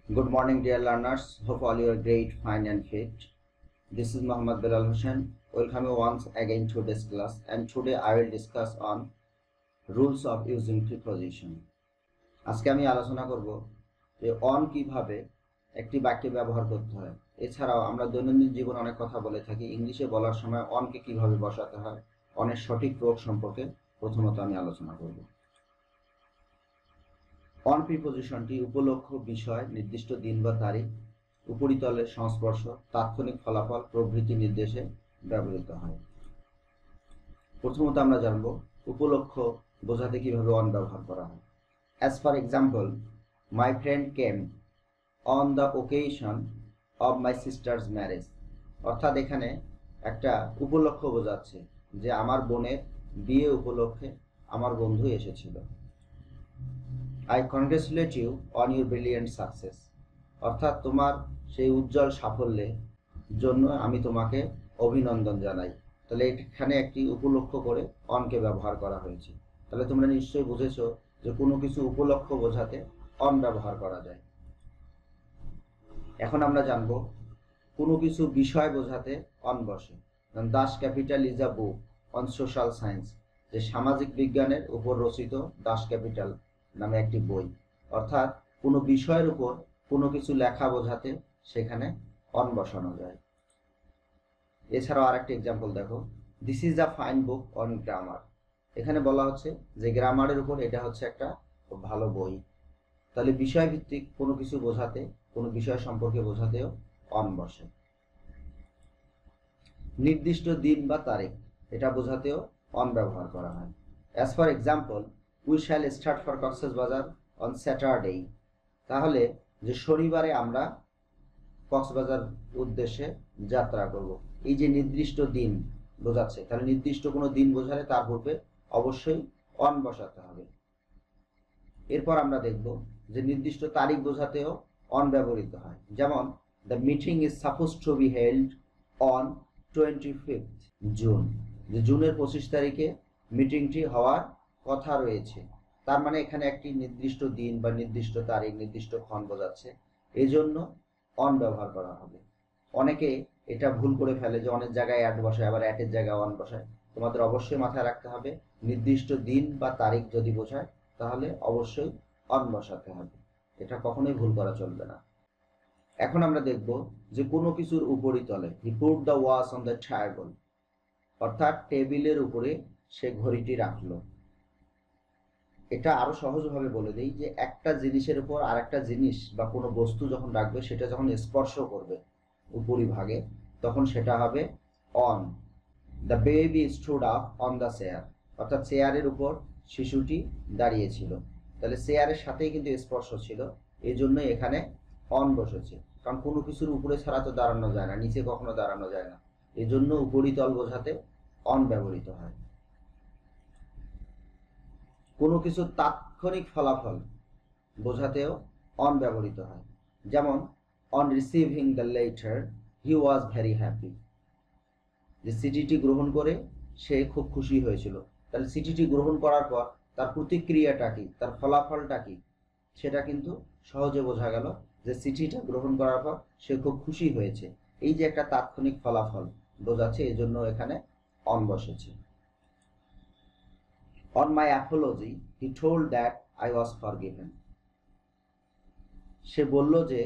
Good morning, dear learners. Hope all you are great, fine, and fit. This is Muhammad Bilal Hussain. Welcome you once again to this class, and today I will discuss on rules of using preposition. আজকে আমি আলোচনা করব যে on কিভাবে একটি বাক্যে ব্যবহার করতে হয়। এছাড়াও আমরা দৈনন্দিন জীবনে অনেক কথা বলে থাকি, ইংলিশে বলার সময় অনকে কিভাবে বসাতে হয়, অনের সঠিক প্রয়োগ সম্পর্কে প্রথমত আমি আলোচনা করব। অন প্রিপোজিশনটি উপলক্ষ, বিষয়, নির্দিষ্ট দিন বা তারিখ, উপরিতলের সংস্পর্শ, তাৎক্ষণিক ফলাফল প্রভৃতি নির্দেশে ব্যবহৃত হয়। প্রথমত আমরা জানব উপলক্ষ বোঝাতে কিভাবে অন ব্যবহার করা হয়। As for example, my friend came on the occasion of my sister's marriage. অর্থাৎ এখানে একটা উপলক্ষ বোঝাচ্ছে যে আমার বোনের বিয়ে উপলক্ষে আমার বন্ধু এসেছিল। I congratulate you on your brilliant success. অর্থাৎ তোমার সেই উজ্জ্বল সাফল্যের জন্য আমি তোমাকে অভিনন্দন জানাই। তাহলে এখানে একটি উপলক্ষ করে অনকে ব্যবহার করা হয়েছে। তাহলে তোমরা নিশ্চয়ই বুঝেছো যে কোনো কিছু উপলক্ষ বোঝাতে অন ব্যবহার করা যায়। এখন আমরা জানবো কোনো কিছু বিষয় বোঝাতে অন বসে। Das capital is a book on social science, যে সামাজিক বিজ্ঞানের উপর রচিত দাস ক্যাপিটাল নামে একটি বই। অর্থাৎ কোনো বিষয়ের উপর কোনো কিছু লেখা বোঝাতে সেখানে অন বসানো যায়। এছাড়াও আরেকটি এক্সাম্পল দেখো, this is a fine book on grammar. এখানে বলা হচ্ছে যে গ্রামারের উপর এটা হচ্ছে একটা খুব ভালো বই। তাহলে বিষয়ভিত্তিক কোনো কিছু বোঝাতে, কোনো বিষয় সম্পর্কে বোঝাতেও অন বসে। নির্দিষ্ট দিন বা তারিখ এটা বোঝাতেও অন ব্যবহার করা হয়। As for example, we shall start for Cox's Bazar on Saturday. তাহলে যে শনিবারে আমরা কক্সবাজার উদ্দেশ্যে যাত্রা করব, এই যে নির্দিষ্ট দিন বোঝাচ্ছে, তাহলে নির্দিষ্ট কোনো দিন বোঝালে তার পূর্বে অবশ্যই অন বসাতে হবে। এরপর আমরা দেখব যে নির্দিষ্ট তারিখ বোঝাতেও অন ব্যবহৃত হয়। যেমন the meeting is suppose two be held on 25 June, যে জুনের 25 তারিখে মিটিংটি হওয়ার কথা রয়েছে। তার মানে এখানে একটি নির্দিষ্ট দিন বা নির্দিষ্ট তারিখ, নির্দিষ্ট ক্ষণ বোঝাচ্ছে, এই জন্য অন ব্যবহার করা হবে। অনেকে এটা ভুল করে ফেলে যে অনেক জায়গায় অ্যাট বসায়, আবার অ্যাটের জায়গায় অন বসায়। তোমাদের অবশ্যই মাথায় রাখতে হবে নির্দিষ্ট দিন বা তারিখ যদি বোঝায় তাহলে অবশ্যই অন বসাতে হবে, এটা কখনোই ভুল করা চলবে না। এখন আমরা দেখব যে কোনো কিছুর উপরিতলে, he put the watch on the table, অর্থাৎ টেবিলের উপরে সে ঘড়িটি রাখলো। এটা আরো সহজভাবে বলে দেই যে একটা জিনিসের উপর আরেকটা জিনিস বা কোনো বস্তু যখন রাখবে, সেটা যখন স্পর্শ করবে উপরিভাগে, তখন সেটা হবে on. The baby stood up on the chair, অর্থাৎ চেয়ারের উপর শিশুটি দাঁড়িয়েছিল। তাহলে চেয়ারের সাথেই কিন্তু স্পর্শ ছিল, এই জন্যই এখানে অন বসেছে। কারণ কোনো কিছুর উপরে ছাড়া তো দাঁড়ানো যায় না, নিচে কখনো দাঁড়ানো যায় না, এই জন্য উপরিতল বোঝাতে অন ব্যবহৃত হয়। কোনো কিছু তাৎক্ষণিক ফলাফল বোঝাতেও অন ব্যবহৃত হয়। যেমন on receiving the letter he was very happy, যে চিঠিটি গ্রহণ করে সে খুব খুশি হয়েছিল। তাহলে চিঠিটি গ্রহণ করার পর তার প্রতিক্রিয়াটা কি, তার ফলাফলটা কি, সেটা কিন্তু সহজে বোঝা গেল যে চিঠিটা গ্রহণ করার পর সে খুব খুশি হয়েছে। এই যে একটা তাৎক্ষণিক ফলাফল বোঝাচ্ছে, এই জন্য এখানে অন বসেছে। On my apology, he told that I was forgiven. সে বলল যে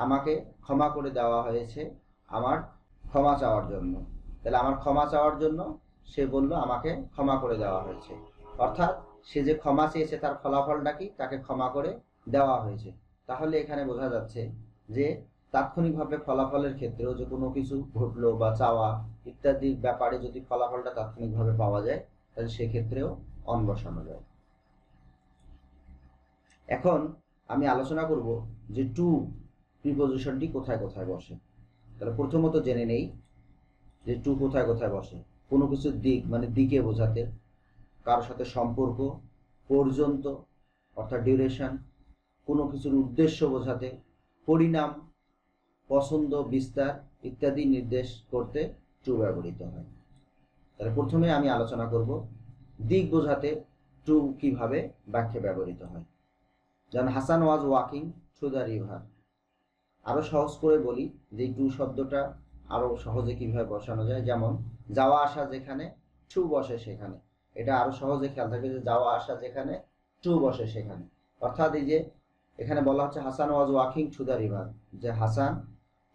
আমাকে ক্ষমা করে দেওয়া হয়েছে আমার ক্ষমা চাওয়ার জন্য। তাহলে আমার ক্ষমা চাওয়ার জন্য সে বলল আমাকে ক্ষমা করে দেওয়া হয়েছে। অর্থাৎ সে যে ক্ষমা চেয়েছে তার ফলাফলটা কি, তাকে ক্ষমা করে দেওয়া হয়েছে। তাহলে এখানে বোঝা যাচ্ছে যে তাৎক্ষণিকভাবে ফলাফলের ক্ষেত্রেও যে কোনো কিছু ঘটলো বা চাওয়া ইত্যাদির ব্যাপারে যদি ফলাফলটা তাৎক্ষণিকভাবে পাওয়া যায়, তাহলে সেক্ষেত্রেও অন বসানো যায়। এখন আমি আলোচনা করব যে টু প্রিপোজিশনটি কোথায় কোথায় বসে। তাহলে প্রথমত জেনে নেই যে টু কোথায় কোথায় বসে। কোনো কিছুর দিক মানে দিকে বোঝাতে, কারোর সাথে সম্পর্ক, পর্যন্ত অর্থাৎ ডিউরেশন, কোনো কিছুর উদ্দেশ্য বোঝাতে, পরিণাম, পছন্দ, বিস্তার ইত্যাদি নির্দেশ করতে টু ব্যবহৃত হয়। তাহলে প্রথমে আমি আলোচনা করব দিক বোঝাতে টু কিভাবে বাক্যে ব্যবহৃত হয়। যেমন Hasan was walking through the river, আরো সহজ করে বলি যে টু শব্দটা আরো সহজে কিভাবে বসানো যায়। যেমন যাওয়া আসা যেখানে টু বসে সেখানে, এটা আরো সহজে খেয়াল থাকবে যে যাওয়া আসা যেখানে টু বসে সেখানে। অর্থাৎ এই যে এখানে বলা হচ্ছে Hasan was walking to the river, যে হাসান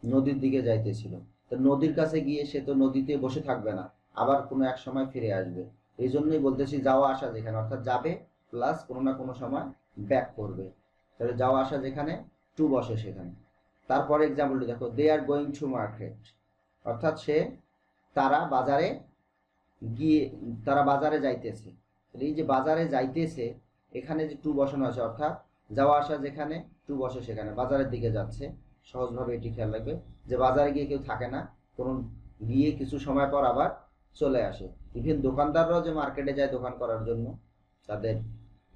নদীর দিকে যাইতেছিল। তো নদীর কাছে গিয়ে সে তো নদীতে বসে থাকবে না, আবার কোনো এক সময় ফিরে আসবে। এই জন্যই বলতেছি যাওয়া আসা যেখানে, অর্থাৎ যাবে প্লাস কোনো না কোনো সময় ব্যাক করবে। তাহলে যাওয়া আসা যেখানে টু বসে সেখানে। তারপরে এক্সাম্পলটি দেখো, দে আর গোয়িং টু মার্কেট, অর্থাৎ তারা বাজারে গিয়ে তারা বাজারে যাইতেছে। এই যে বাজারে যাইতেছে এখানে যে টু বসানো আছে, অর্থাৎ যাওয়া আসা যেখানে টু বসে সেখানে, বাজারের দিকে যাচ্ছে। সহজভাবে এটি খেয়াল রাখবে যে বাজারে গিয়ে কেউ থাকে না, কোনো গিয়ে কিছু সময় পর আবার চলে আসে। ইভেন দোকানদাররাও যে মার্কেটে যায় দোকান করার জন্য, তাদের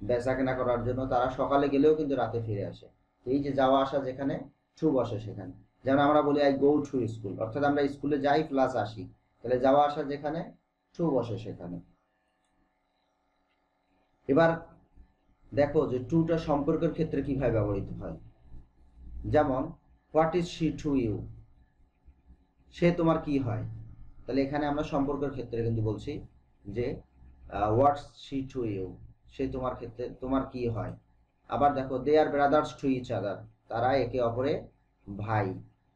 বেচা কেনা করার জন্য, তারা সকালে গেলেও কিন্তু রাতে ফিরে আসে। এই যে যাওয়া আসা যেখানে টু বসে সেখানে। যেমন আমরা বলি আই গো টু স্কুল, অর্থাৎ আমরা স্কুলে যাই প্লাস আসি। তাহলে যাওয়া আসা যেখানে টু বসে সেখানে। এবার দেখো যে টুটা সম্পর্কের ক্ষেত্রে কিভাবে ব্যবহৃত হয়। যেমন what is she to you, সে তোমার কি হয়। তাহলে এখানে আমরা সম্পর্কের ক্ষেত্রে কিন্তু বলছি যে হোয়াটস শি টু ইউ, সে তোমার ক্ষেত্রে তোমার কি হয়। আবার দেখো দে আর ব্রাদার্স টু ইচ আদার, তারা একে অপরে ভাই।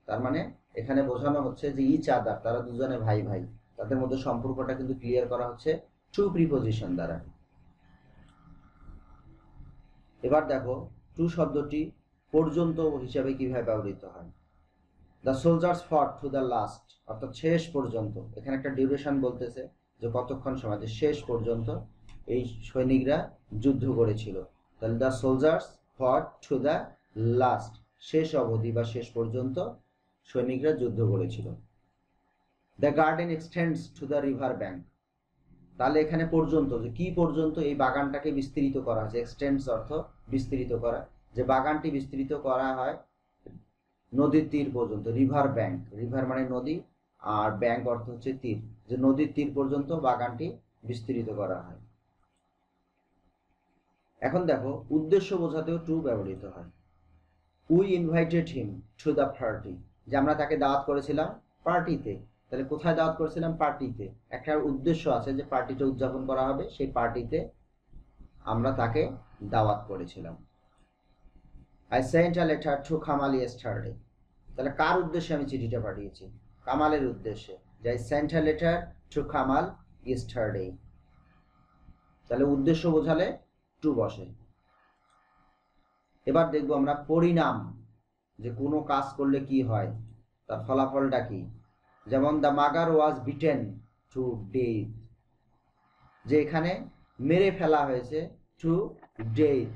তার মানে এখানে বোঝানো হচ্ছে যে ইচ আদার, তারা দুজনে ভাই ভাই, তাদের মধ্যে সম্পর্কটা কিন্তু ক্লিয়ার করা হচ্ছে টু প্রিপোজিশন দ্বারা। এবার দেখো টু শব্দটি পর্যন্ত হিসাবে কিভাবে ব্যবহৃত হয়। The soldiers fought to the last, অর্থাৎ শেষ পর্যন্ত। এখানে একটা ডিউরেশন বলতেছে যে কতক্ষণ সময়, যে শেষ পর্যন্ত এই সৈনিকরা যুদ্ধ করেছিল। তাহলে the soldiers fought to the last, শেষ অবধি বা শেষ পর্যন্ত সৈনিকরা যুদ্ধ করেছিল। The garden extends to the river bank, তাহলে এখানে পর্যন্ত, যে কি পর্যন্ত এই বাগানটাকে বিস্তৃত করা হয়েছে। এক্সটেন্ডস অর্থ বিস্তৃত করা, যে বাগানটি বিস্তৃত করা হয় নদীর তীর পর্যন্ত। রিভার ব্যাঙ্ক, রিভার মানে নদী, আর ব্যাঙ্ক অর্থ হচ্ছে তীর, যে নদীর তীর পর্যন্ত বাগানটি বিস্তৃত করা হয়। এখন দেখো উদ্দেশ্য বোঝাতেও টু ব্যবহৃত হয়। We invited him to the party, যে আমরা তাকে দাওয়াত করেছিলাম পার্টিতে। তাহলে কোথায় দাওয়াত করেছিলাম? পার্টিতে। একটা উদ্দেশ্য আছে যে পার্টিটা উদযাপন করা হবে, সেই পার্টিতে আমরা তাকে দাওয়াত করেছিলাম। I sent a letter to Kamal yesterday, তাহলে কার উদ্দেশ্যে আমি চিঠিটা পাঠিয়েছি? কামালের উদ্দেশ্যে। যে I sent a letter to Kamal yesterday, তাহলে উদ্দেশ্য বোঝালে টু বসে। এবার দেখবো আমরা পরিণাম, যে কোনো কাজ করলে কি হয়, তার ফলাফলটা কি। যেমন the mugger was beaten to death, যে এখানে মেরে ফেলা হয়েছে টু ডেথ,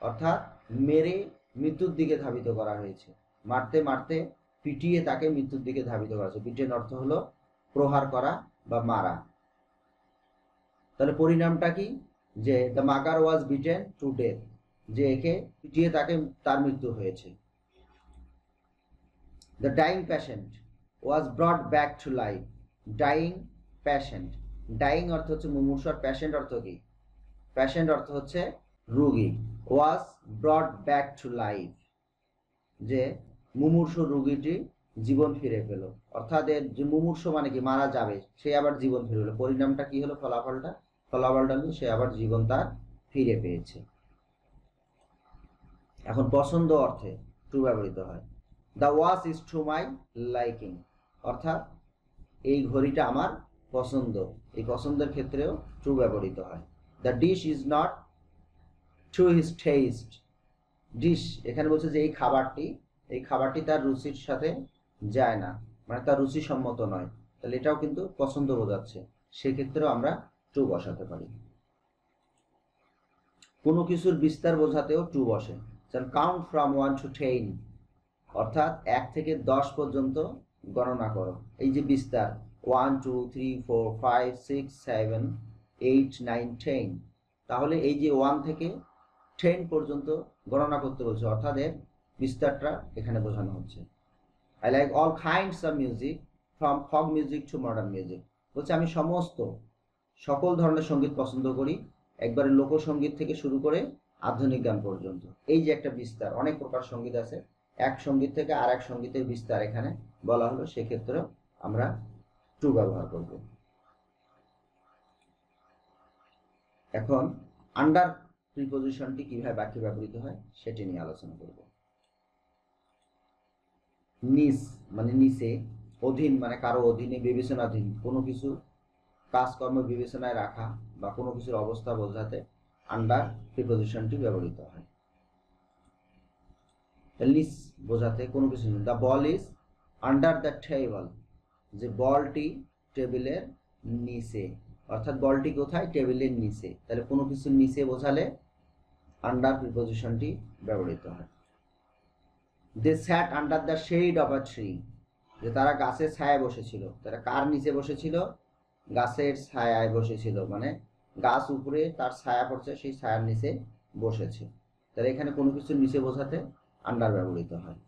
অর্থাৎ মেরে মৃত্যুর দিকে ধাবিত করা হয়েছে। মারতে মারতে পিটিয়ে তাকে মৃত্যুর দিকে ধাবিত করা হয়েছে। বিটেন অর্থ হলো প্রহার করা বা মারা। তাহলে পরিণামটা কি? যে the mugger was beaten to death, যে একে পিটিয়ে তাকে তার মৃত্যু হয়েছে। The dying patient was brought back to life, dying patient, dying অর্থ হচ্ছে মুমূর্ষু, আর প্যাশেন্ট অর্থ কি? প্যাশেন্ট অর্থ হচ্ছে রোগী। ওয়াজ ব্রট ব্যাক টু লাইফ, যে মুমূর্ষু রোগীটি জীবন ফিরে পেল। অর্থাৎ এর যে মুমূর্ষু মানে কি, মারা যাবে, সে আবার জীবন ফিরে পেল। পরিণামটা কি হলো? ফলাফলটা হলো সে আবার জীবন তার ফিরে পেয়েছে। এখন পছন্দ অর্থে টু ব্যবহৃত হয়। The watch is to my liking, অর্থাৎ এই ঘড়িটা আমার পছন্দ, এই পছন্দের ক্ষেত্রেও টু ব্যবহৃত হয়। The dish is not to his test, dish এখানে বলছে যে এই খাবারটি তার রুচির সাথে যায় না, মানে তার রুচি সম্মত নয়। তাহলে এটাও কিন্তু পছন্দ বোঝাচ্ছে, সেক্ষেত্রেও আমরা টু বসাতে পারি। কোনো কিছুর বিস্তার বোঝাতেও টু বসে। যেমন কাউন্ট ফ্রম 1 to 10, অর্থাৎ 1 থেকে 10 পর্যন্ত গণনা করো। এই যে বিস্তার 1 2 3 4 5 6 7 8 9 10, তাহলে এই যে 1 থেকে 10 পর্যন্ত গণনা করতে বলছে, অর্থাৎ এর বিস্তারটা এখানে বোঝানো হচ্ছে। I like all kinds of music from ফক মিউজিক টু মডার্ন মিউজিক, বলছে আমি সকল ধরনের সঙ্গীত পছন্দ করি, একবারে লোকসঙ্গীত থেকে শুরু করে আধুনিক গান পর্যন্ত। এই যে একটা বিস্তার, অনেক প্রকার সঙ্গীত আছে, এক সঙ্গীত থেকে আর এক সঙ্গীতের বিস্তার এখানে বলা হলো, সেক্ষেত্রেও আমরা টু ব্যবহার করব। এখন আন্ডার প্রিপজিশনটি কিভাবে বাক্যে ব্যবহৃত হয় সেটি নিয়ে আলোচনা করব। নিস মানে নিচে, অধীন মানে কারো অধীনে, বিবেচনাধীন কোনো কিছু কাজকর্ম বিবেচনায় রাখা বা কোনো কিছুর অবস্থা বোঝাতে আন্ডার প্রিপজিশনটি ব্যবহৃত হয়। নিচ বোঝাতে কোনো কিছু, the ball is under the table, যে বলটি টেবিলের নিচে, অর্থাৎ বলটি কোথায়, টেবিলের নিচে। তাহলে কোনো কিছুর নিচে বোঝালে আন্ডার প্রিপজিশনটি ব্যবহৃত হয়। They sat under the shade of a tree, যে তারা গাছের ছায়ায় বসেছিল। তারা কার নিচে বসেছিল, গাছের ছায়ায় বসেছিল, মানে গাছ উপরে তার ছায়া পড়ছে, সেই ছায়ার নিচে বসেছে। তাহলে এখানে কোনো কিছুর নিচে বোঝাতে আন্ডার ব্যবহৃত হয়।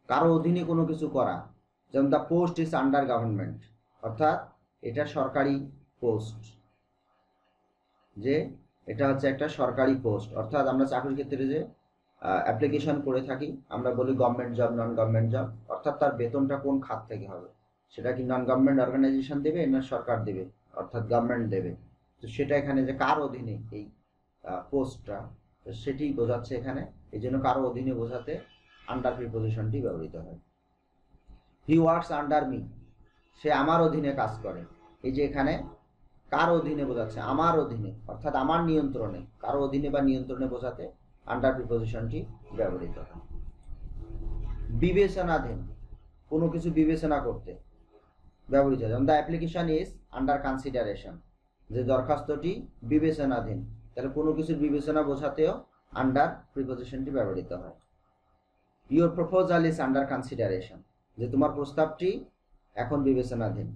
কারো অধীনে কোনো কিছু করা, যেমন the post is under government, অর্থাৎ এটা সরকারি পোস্ট, যে এটা হচ্ছে একটা সরকারি পোস্ট। অর্থাৎ আমরা চাকরির ক্ষেত্রে যে অ্যাপ্লিকেশন করে থাকি, আমরা বলি government job, non government job, অর্থাৎ তার বেতনটা কোন খাত থেকে হবে, সেটা কি নন গভর্নমেন্ট অর্গানাইজেশন দেবে না সরকার দেবে, অর্থাৎ গভর্নমেন্ট দেবে। তো সেটা এখানে যে কার অধীনে এই পোস্টটা, তো সেটি বোঝাচ্ছে এখানে। এই জন্য কারো অধীনে বোঝাতে আন্ডার প্রিপজিশনটি ব্যবহৃত হয়। হি ওয়ার্কস আন্ডার মি, সে আমার অধীনে কাজ করে। এই যে এখানে কার অধীনে বোঝাচ্ছে, আমার অধীনে, অর্থাৎ আমার নিয়ন্ত্রণে, কারো অধীনে বা নিয়ন্ত্রণে বোঝাতে আন্ডার প্রিপজিশনটি ব্যবহৃত হয়। বিবেচনাধীন, কোনো কিছু বিবেচনা করতে ব্যবহৃত হয়, যেমন the application is under consideration, যে দরখাস্তটি বিবেচনাধীন। তাহলে কোনো কিছুর বিবেচনা বোঝাতেও আন্ডার প্রিপজিশনটি ব্যবহৃত হয়। Your proposal is under consideration, যে তোমার প্রস্তাবটি এখন বিবেচনাধীন,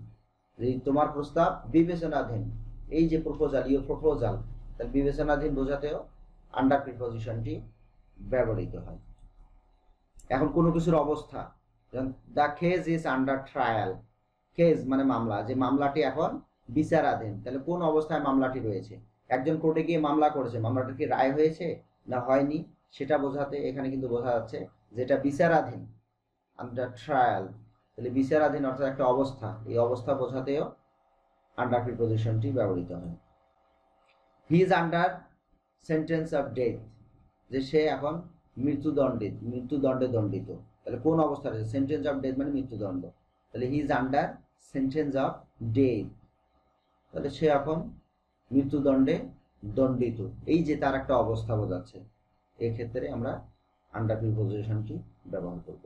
যে তোমার প্রস্তাব বিবেচনাধীন। এই যে প্রপোজাল, ইউর প্রপোজাল, তাহলে বিবেচনাধীন বোঝাতেও আন্ডার প্রিপজিশনটি ব্যবহৃত হয়। এখন কোনো কিছুর অবস্থা, যেমন the case is under trial, case মানে মামলা, যে মামলাটি এখন বিচারাধীন। তাহলে কোন অবস্থায় মামলাটি রয়েছে, একজন কোর্টে গিয়ে মামলা করেছে, মামলাটি কি রায় হয়েছে না হয়নি, সেটা বোঝাতে এখানে কিন্তু বোঝা যাচ্ছে যেটা বিচারাধীন, আন্ডার ট্রায়াল। তাহলে বিচারাধীন অর্থাৎ একটা অবস্থা, এই অবস্থা বোঝাতেও আন্ডার প্রিপজিশনটি ব্যবহৃত হয়। He is under sentence of death, যে সে এখন মৃত্যুদণ্ডে দণ্ডিত। তাহলে কোন অবস্থা রয়েছে, সেন্টেন্স অফ ডেথ মানে মৃত্যুদণ্ড, তাহলে he is under sentence of death, তাহলে সে এখন মৃত্যুদণ্ডে দণ্ডিত। এই যে তার একটা অবস্থা বোঝাচ্ছে, এক্ষেত্রে আমরা আন্ডার প্রিপজিশনটি ব্যবহার করব।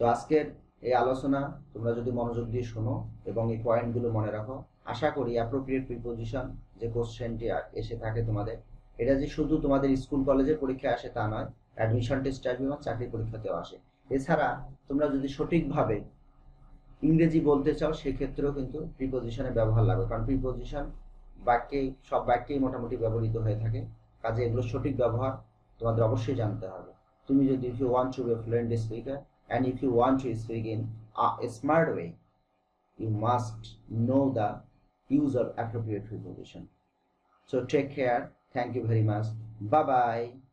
তো আজকের এই আলোচনা তোমরা যদি মনোযোগ দিয়ে শোনো এবং এই পয়েন্টগুলো মনে রাখো, আশা করি অ্যাপ্রোপ্রিয়েট প্রিপজিশন যে কোশ্চেনটি এসে থাকে তোমাদের, এটা যে শুধু তোমাদের স্কুল কলেজের পরীক্ষায় আসে তা নয়, অ্যাডমিশন টেস্ট এবং চাকরি পরীক্ষাতেও আসে। এছাড়া তোমরা যদি সঠিকভাবে ইংরেজি বলতে চাও, সেক্ষেত্রেও কিন্তু প্রিপজিশনের ব্যবহার লাগবে, কারণ প্রিপজিশন সব বাক্যেই মোটামুটি ব্যবহৃত হয়ে থাকে। কাজে এগুলো সঠিক ব্যবহার তোমাদের অবশ্যই জানতে হবে। তুমি যদি if you want to be a fluent speaker and if you want to speak in a smart way, you must know the use of appropriate preposition. So take care. Thank you very much. Bye bye.